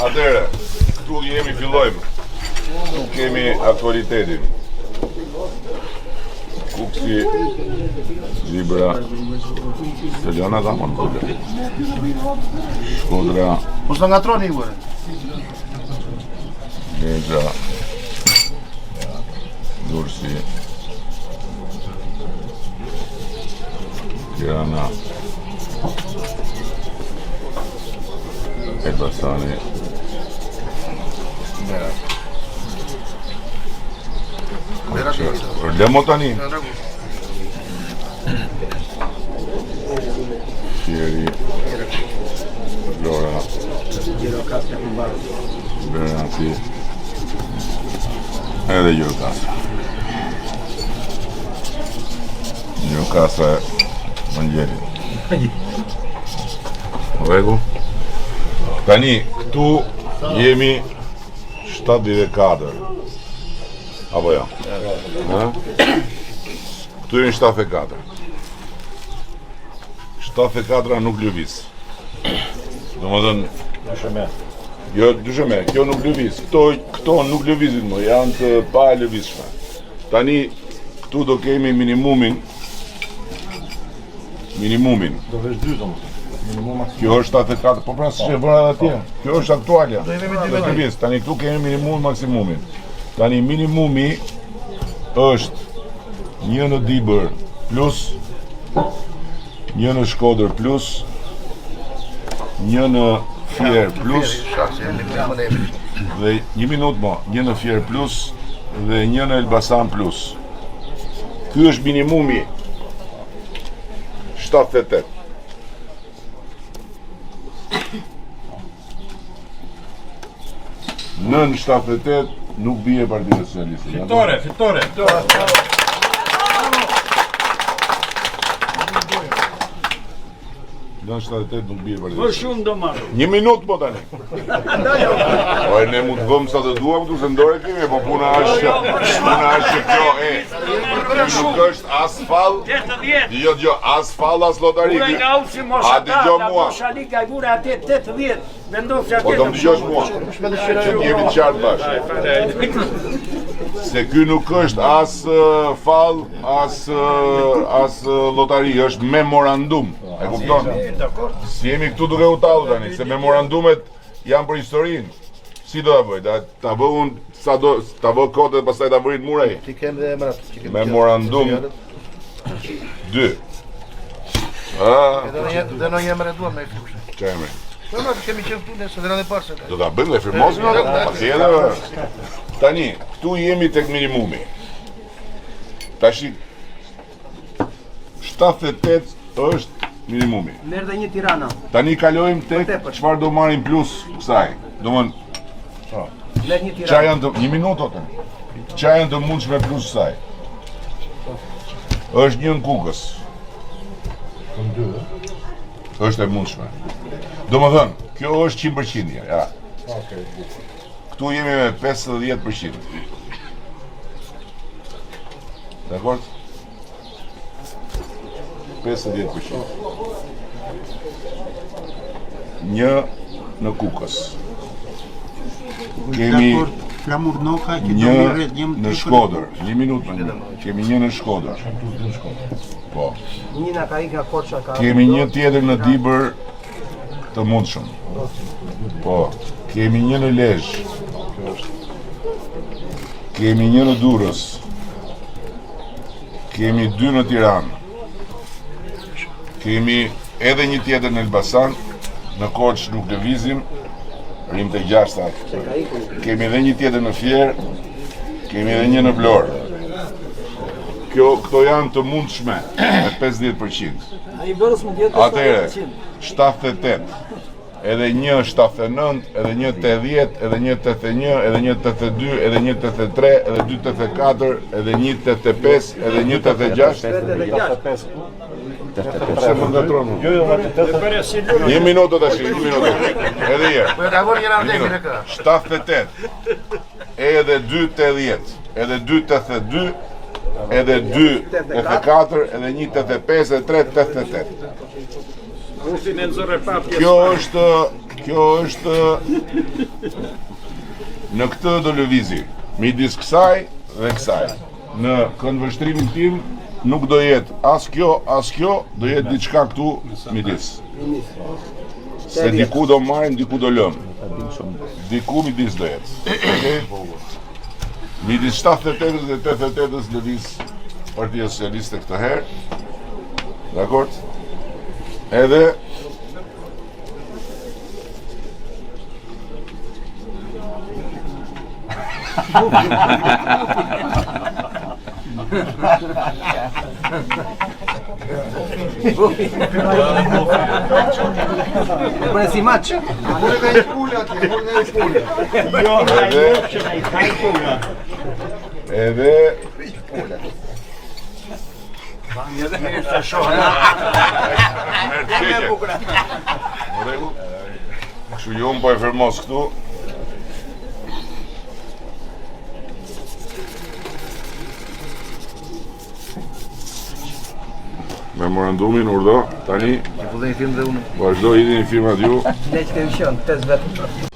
Atëre, këtu jemi fillojmë. Këtu kemi aktualitetin. Kuksi, Libra, Italiana ta mund të Shkodra. Mos të ngatroni ure. Lega, Durrësi, Tirana, Elbasani, Lemo tani. Fieri, Flora, Berati, edhe Gjirokastra. Gjirokastra Vangjelit. Regu. Tani, këtu jemi 74. Apo jo? Këtu jemi 74. 74 nuk lëviz. Domethënë, jo, dysheme, kjo nuk lëviz. Këto nuk lëvizin më, janë të pa e lëvizshme. Tani, këtu do kemi minimumin. Do vesh 2 domethënë. Kjo është 74, po pra s'e vëra edhe atje. Kjo është aktualja. Tani këtu kemi minimumin maksimumin. Tani minimumi është 1 në Dibër plus 1 në Shkodër plus 1 në Fier plus dhe 1 minutë mo, 1 në Fier plus dhe 1 në Elbasan plus. Ky është minimumi 78. Nën 78 nuk bie Partia Socialiste. Fitore. Nën 78 nuk bie Partia Më Socialiste. shumë do marrë. 1 minutë po tani. Po ne mund të vëmë sa të duam këtu se ndore kemi, po puna është kjo, nuk është as fall. 80. Jo, as fall as lotari. Ura nga usi mos A ata, dëgjoj ta mua. mosha liga i vura atje 80. Vendosja Po atje. do më dëgjosh mua. Që jemi të qartë bashkë. Se ky nuk është as fall, as lotari, është memorandum. E kupton? Si jemi këtu duke u tallur tani, se memorandumet janë për historinë. Si do ta bëj? Ta vë unë sa do, ta vë kodet pastaj ta vërin muraj. Ti kem dhe emrat. Memorandum 2. Dhe në emre duam me këtu. Çfarë emri? Po ma kemi qenë këtu në së parë. Do ta bëjmë dhe firmosim atë? Patjetër. Tani, këtu jemi tek minimumi. Tashi 78 është minimumi. Merë dhe një Tirana. Tani kalojmë tek çfarë do marrim plus kësaj. Domthon, Merë një çfarë Tirana. janë të 1 minutë atë. Çfarë janë të mundshme plus kësaj? Është një në Kukës. Është e mundshme. Domethënë, kjo është 100%, ja. Këtu jemi me 50%. Dakor? 50%. Një në Kukës. Kemi Flamur Noka, një në Shkodër. 1 minutë më. Kemi një në Shkodër. Po. Një nga ka ika Korça ka. Kemi një tjetër në Dibër të mundshëm. Po. Kemi një në Lezhë. Kemi një në Durrës. Kemi 2 në Tiranë. Kemi edhe një tjetër në Elbasan. Në Korçë nuk lëvizim. Rim të 6 atë. Kemi edhe një tjetër në Fier. Kemi edhe një në Vlorë. Këto janë të mundshme me 50%. Ai vërës mund jetë Atëre, 78, edhe një 79, edhe një 80, edhe një 81, edhe një 82, edhe një 83, edhe 2 84, edhe një 85, edhe një 86. Se më ngatronë. 1 minutë tash, 1 minutë. Edhe herë. Po ta vënë njëra ndër në kë. 78, edhe 2 80, edhe 2 82, edhe 2 84, edhe 1 85, edhe 3 88. Kjo është Kjo është në këtë do lëvizi, midis kësaj dhe kësaj. Në këndvështrimin tim nuk do jetë as kjo, do jetë diçka këtu midis. Se diku do marrim, diku do lëm. Diku midis do jetë. Okay? Midis 78 dhe 88 lëviz Partia Socialiste këtë herë. Dakord? Edhe Bëre si maç. edhe kështu ju unë po e fermos këtu. Memorandumin urdo, tani Po dhe një film dhe unë. vazhdo hidhni në firmat ju. Leq televizion, 5 vetë.